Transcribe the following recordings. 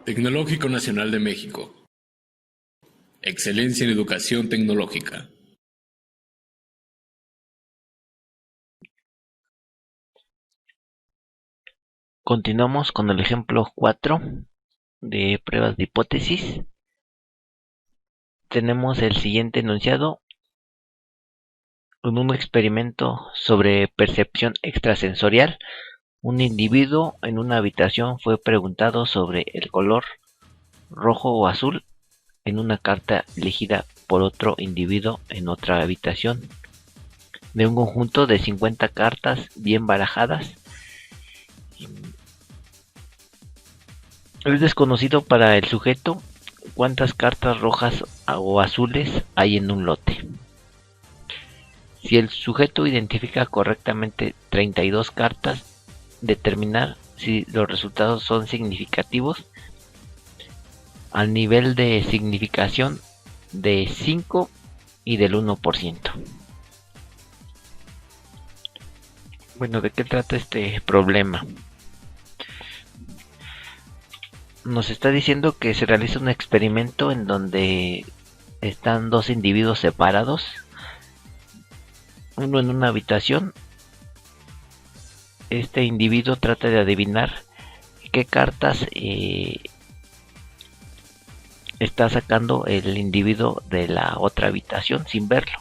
Tecnológico Nacional de México. Excelencia en educación tecnológica. Continuamos con el ejemplo 4 de pruebas de hipótesis. Tenemos el siguiente enunciado. En un experimento sobre percepción extrasensorial, un individuo en una habitación fue preguntado sobre el color rojo o azul en una carta elegida por otro individuo en otra habitación. De un conjunto de 50 cartas bien barajadas, es desconocido para el sujeto cuántas cartas rojas o azules hay en un lote. Si el sujeto identifica correctamente 32 cartas, determinar si los resultados son significativos al nivel de significación de 5 y del 1%. Bueno, ¿de qué trata este problema? Nos está diciendo que se realiza un experimento en donde están dos individuos separados, uno en una habitación. Este individuo trata de adivinar qué cartas está sacando el individuo de la otra habitación sin verlo.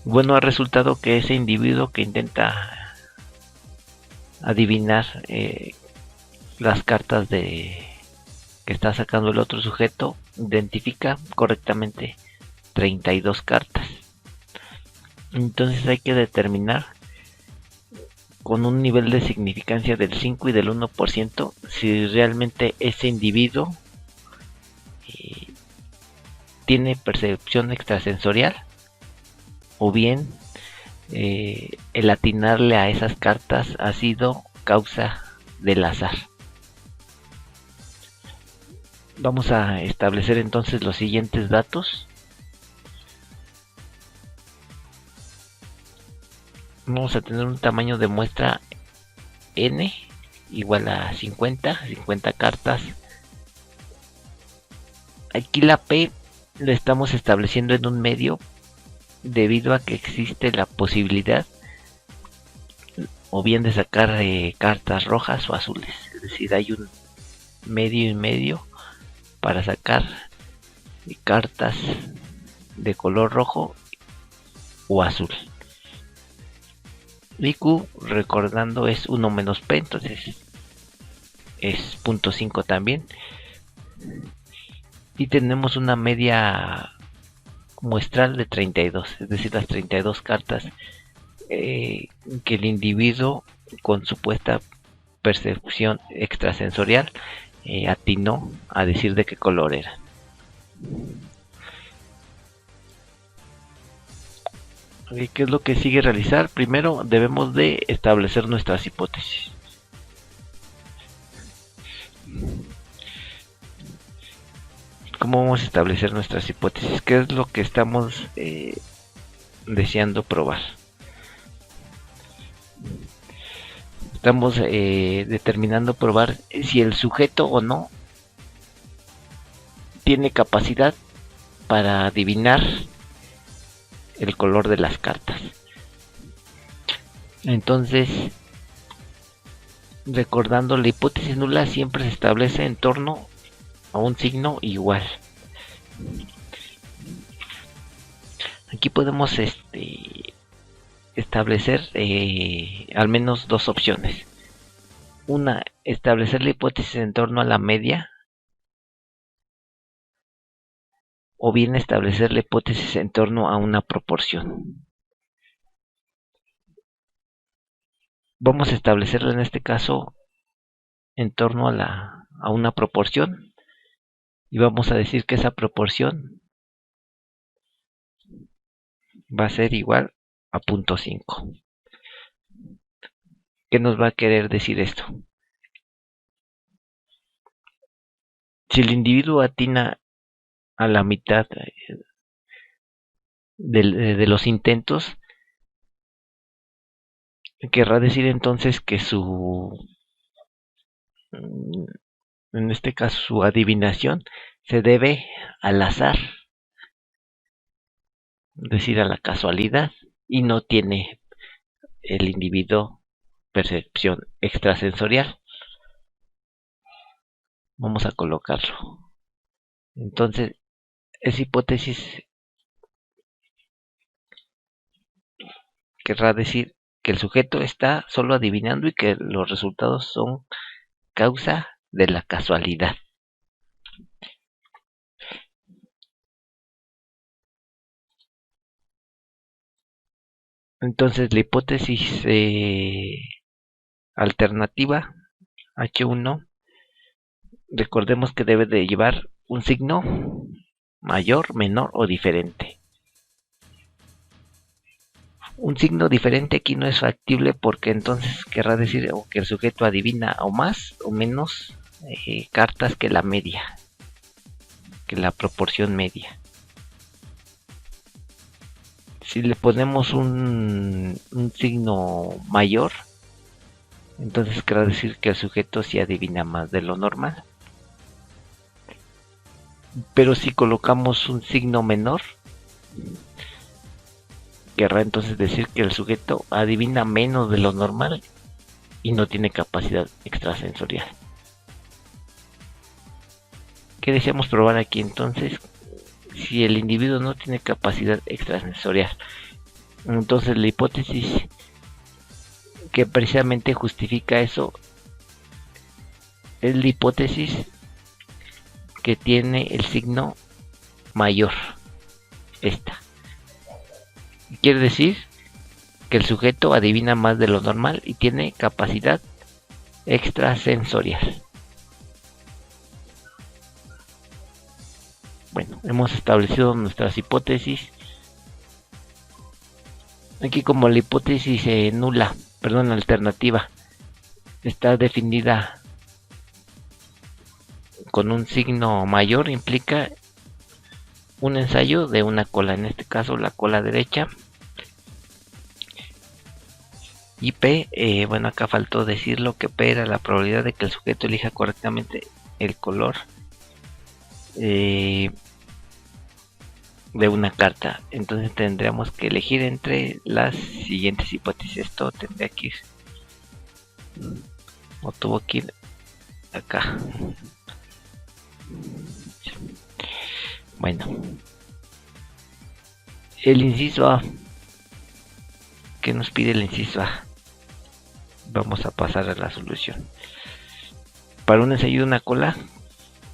Bueno, ha resultado que ese individuo que intenta adivinar las cartas que está sacando el otro sujeto identifica correctamente 32 cartas. Entonces hay que determinar con un nivel de significancia del 5 y del 1% si realmente ese individuo tiene percepción extrasensorial o bien el atinarle a esas cartas ha sido causa del azar. Vamos a establecer entonces los siguientes datos. Vamos a tener un tamaño de muestra n igual a 50 cartas. Aquí la p la estamos estableciendo en un medio debido a que existe la posibilidad o bien de sacar cartas rojas o azules, es decir, hay un medio y medio para sacar cartas de color rojo o azul. Y Q, recordando, es 1 menos P, entonces es 0.5 también. Y tenemos una media muestral de 32, es decir, las 32 cartas que el individuo con supuesta percepción extrasensorial atinó a decir de qué color era. ¿Qué es lo que sigue realizar? Primero debemos de establecer nuestras hipótesis. ¿Cómo vamos a establecer nuestras hipótesis? ¿Qué es lo que estamos deseando probar? Estamos determinando probar si el sujeto o no tiene capacidad para adivinar el color de las cartas. Entonces, recordando, la hipótesis nula siempre se establece en torno a un signo igual. Aquí podemos establecer al menos dos opciones. Una, establecer la hipótesis en torno a la media, o bien establecer la hipótesis en torno a una proporción. Vamos a establecerla en este caso en torno a una proporción y vamos a decir que esa proporción va a ser igual a 0.5. ¿Qué nos va a querer decir esto? Si el individuo atina a la mitad de los intentos, querrá decir entonces que su En este caso su adivinación se debe al azar, es decir, a la casualidad, y no tiene el individuo percepción extrasensorial. Vamos a colocarlo. Entonces, esa hipótesis querrá decir que el sujeto está solo adivinando y que los resultados son causa de la casualidad. Entonces, la hipótesis alternativa H1, recordemos que debe de llevar un signo mayor, menor o diferente. Un signo diferente aquí no es factible porque entonces querrá decir que el sujeto adivina o más o menos cartas que la media, que la proporción media. Si le ponemos un signo mayor, entonces querrá decir que el sujeto sí adivina más de lo normal. Pero si colocamos un signo menor, querrá entonces decir que el sujeto adivina menos de lo normal y no tiene capacidad extrasensorial. ¿Qué deseamos probar aquí entonces? Si el individuo no tiene capacidad extrasensorial, entonces la hipótesis que precisamente justifica eso es la hipótesis que tiene el signo mayor, esta. Quiere decir que el sujeto adivina más de lo normal y tiene capacidad extrasensorial. Bueno, hemos establecido nuestras hipótesis. Aquí como la hipótesis alternativa, está definida con un signo mayor, implica un ensayo de una cola, en este caso la cola derecha. Y P, bueno, acá faltó decirlo que P era la probabilidad de que el sujeto elija correctamente el color de una carta. Entonces tendríamos que elegir entre las siguientes hipótesis. Esto tendría que ir, o tuvo que ir acá. Bueno, el inciso A. ¿Qué nos pide el inciso A? Vamos a pasar a la solución. Para un ensayo de una cola,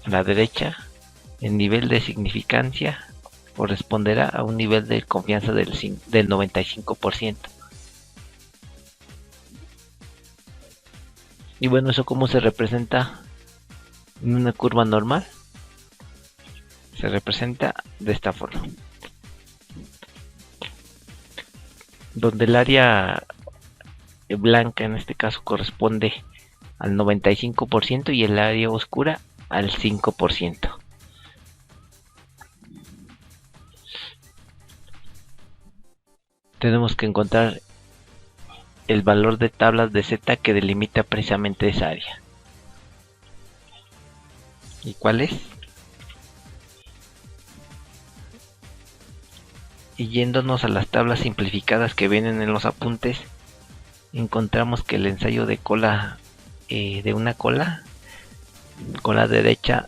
a la derecha, el nivel de significancia corresponderá a un nivel de confianza del 95%. Y bueno, ¿eso cómo se representa en una curva normal? Se representa de esta forma, donde el área blanca en este caso corresponde al 95% y el área oscura al 5%. Tenemos que encontrar el valor de tablas de Z que delimita precisamente esa área. ¿Y cuál es? Y yéndonos a las tablas simplificadas que vienen en los apuntes, encontramos que el ensayo de cola, de una cola derecha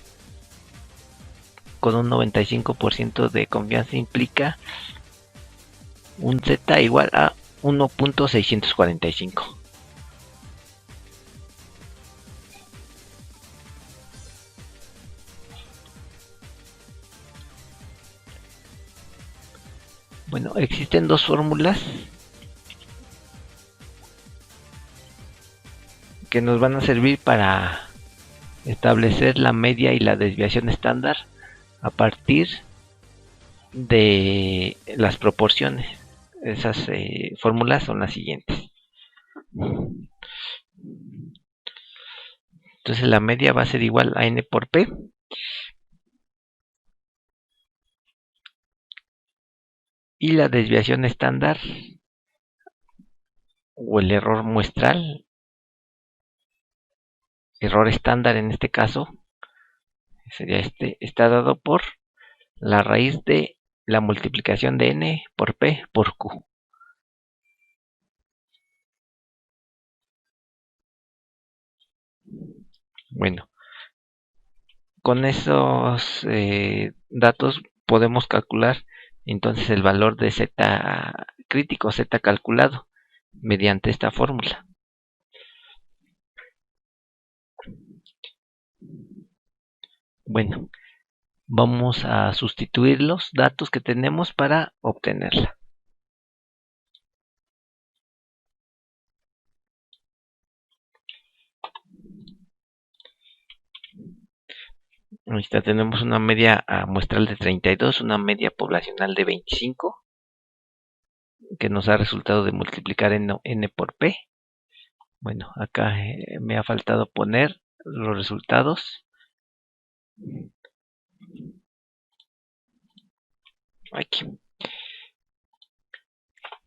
con un 95% de confianza implica un Z igual a 1.645. Bueno, existen dos fórmulas que nos van a servir para establecer la media y la desviación estándar a partir de las proporciones. Esas fórmulas son las siguientes. Entonces la media va a ser igual a n por p y la desviación estándar o el error muestral error estándar en este caso sería está dado por la raíz de la multiplicación de n por p por q. Bueno, con esos datos podemos calcular entonces el valor de z crítico, z calculado, mediante esta fórmula. Bueno, vamos a sustituir los datos que tenemos para obtenerla. Ahorita tenemos una media muestral de 32, una media poblacional de 25, que nos ha resultado de multiplicar n por p. Bueno, acá me ha faltado poner los resultados. Aquí.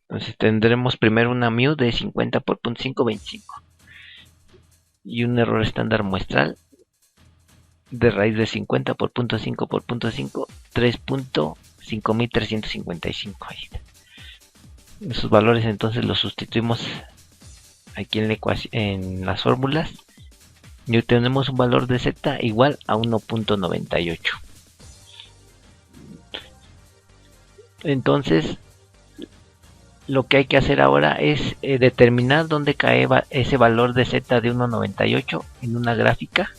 Entonces tendremos primero una mu de 50 por 0.5, 25. Y un error estándar muestral de raíz de 50 por 0.5 por 0.5, 3.5355. Ahí está. Esos valores entonces los sustituimos aquí en las fórmulas y obtenemos un valor de z igual a 1.98. Entonces lo que hay que hacer ahora es determinar dónde cae ese valor de z de 1.98 en una gráfica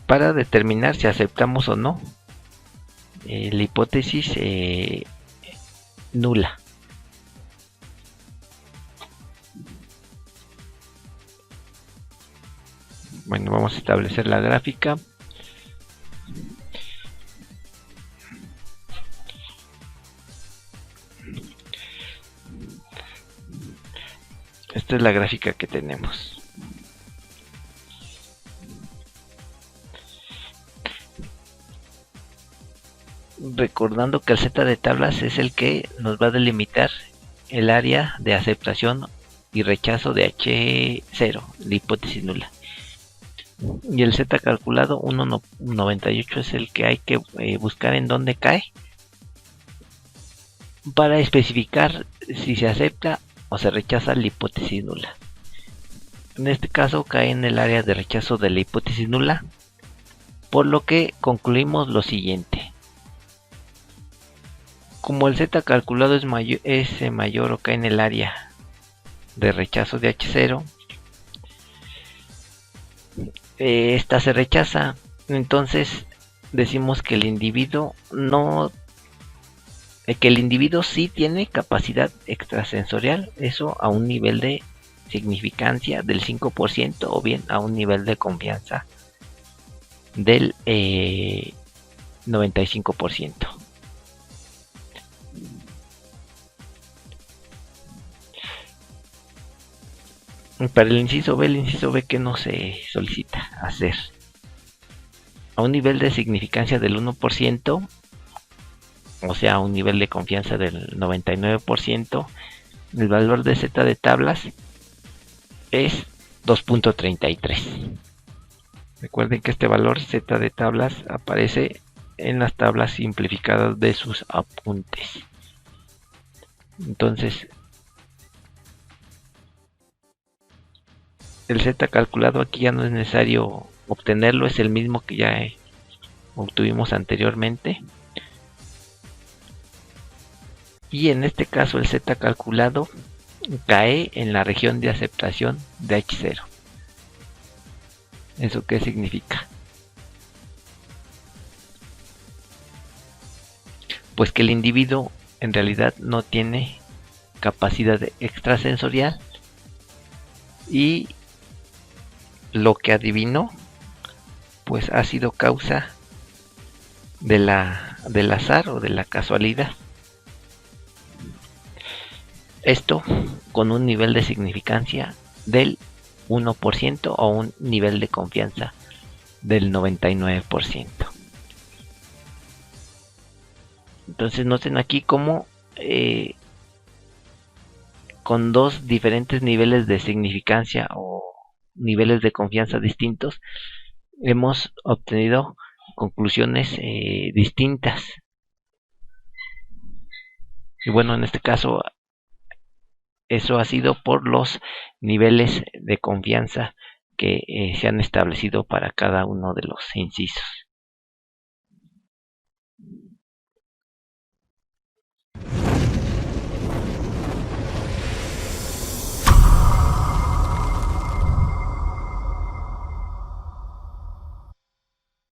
para determinar si aceptamos o no la hipótesis nula. Bueno, vamos a establecer la gráfica. Esta es la gráfica que tenemos. Recordando que el z de tablas es el que nos va a delimitar el área de aceptación y rechazo de H0, la hipótesis nula. Y el z calculado 1.98 es el que hay que buscar en dónde cae para especificar si se acepta o se rechaza la hipótesis nula. En este caso cae en el área de rechazo de la hipótesis nula, por lo que concluimos lo siguiente. Como el z calculado es mayor o cae en el área de rechazo de H0, esta se rechaza. Entonces decimos que el individuo sí tiene capacidad extrasensorial, eso a un nivel de significancia del 5% o bien a un nivel de confianza del 95%. Para el inciso B, ¿qué nos se solicita hacer? A un nivel de significancia del 1%, o sea, a un nivel de confianza del 99%, el valor de z de tablas es 2.33. Recuerden que este valor z de tablas aparece en las tablas simplificadas de sus apuntes. Entonces, el z calculado aquí ya no es necesario obtenerlo, es el mismo que ya obtuvimos anteriormente. Y en este caso el z calculado cae en la región de aceptación de H0. ¿Eso qué significa? Pues que el individuo en realidad no tiene capacidad extrasensorial y lo que adivinó pues ha sido causa del azar o de la casualidad. Esto con un nivel de significancia del 1% o un nivel de confianza del 99%. Entonces noten aquí cómo con dos diferentes niveles de significancia o niveles de confianza distintos, hemos obtenido conclusiones distintas. Y bueno, en este caso, eso ha sido por los niveles de confianza que se han establecido para cada uno de los incisos.